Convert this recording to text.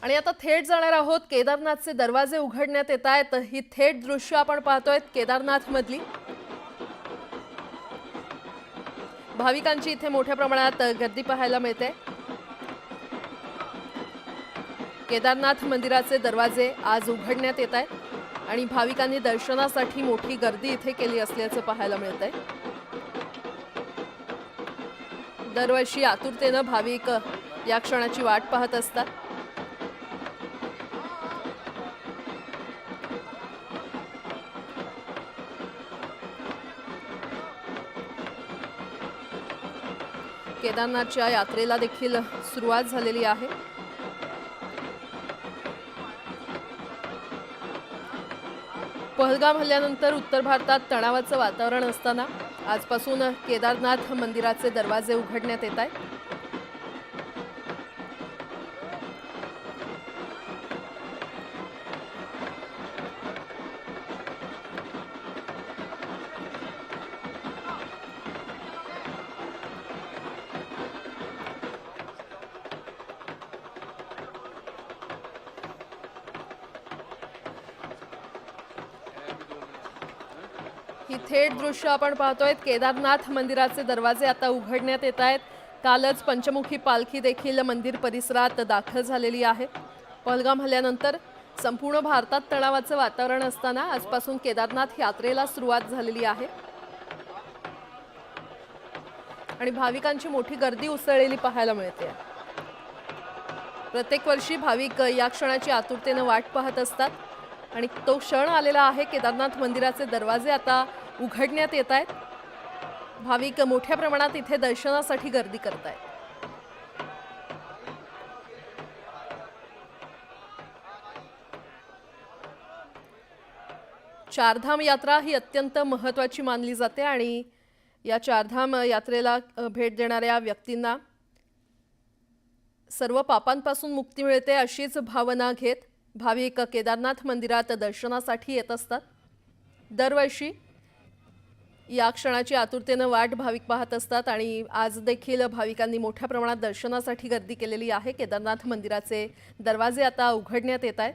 आणि आता थेट जाणार आहोत केदारनाथचे दरवाजे उघडण्यात येत आहेत। ही थेट दृश्य आपण पाहतोय केदारनाथ मधली। भाविकांची इथे मोठ्या प्रमाणात गर्दी पाहायला मिळते। केदारनाथ मंदिराचे दरवाजे आज उघडण्यात येत आहेत आणि भाविकांनी दर्शनासाठी मोठी गर्दी इथे केली असल्याचं पाहायला मिळतंय। दरवर्षी आतुरतेने भाविक या क्षणाची वाट पाहत असतात। केदारनाथच्या यात्रेला देखील सुरुवात झालेली आहे। पहलगाम हल्ल्यानंतर उत्तर भारतात तणावाचं वातावरण असताना आजपासून केदारनाथ मंदिराचे दरवाजे उघडण्यात येत आहेत। ही थेट दृश्य आपण पाहतोय। केदारनाथ मंदिराचे दरवाजे आता उघडण्यात येत आहेत। कालच पंचमुखी पालखी देखील मंदिर परिसरात दाखल झालेली आहे। पहलगाम हल्ल्यानंतर संपूर्ण भारतात तणावाचं वातावरण असताना आजपासून केदारनाथ यात्रेला सुरुवात झालेली आहे आणि भाविकांची मोठी गर्दी उसळलेली पाहायला मिळते। प्रत्येक वर्षी भाविक या क्षणाची आतुरतेने वाट पाहत असतात आणि तो क्षण आलेला आहे। केदारनाथ मंदिराचे दरवाजे आता उघडण्यात येत आहेत। भाविक मोठ्या प्रमाणात इथे दर्शनासाठी गर्दी करत आहेत। चारधाम यात्रा ही अत्यंत महत्त्वाची मानली जाते आणि या चारधाम यात्रेला भेट देणाऱ्या व्यक्तींना सर्व पापांपासून मुक्ती मिळते अशीच भावना घेत भाविक केदारनाथ मंदिरात दर्शनासाठी येत असतात। दरवर्षी या क्षणाची आतुरतेने वाट भाविक पाहत असतात आणि आज देखील भाविकांनी मोठ्या प्रमाणात दर्शनासाठी गर्दी केलेली आहे। केदारनाथ मंदिराचे दरवाजे आता उघडण्यात येत आहेत।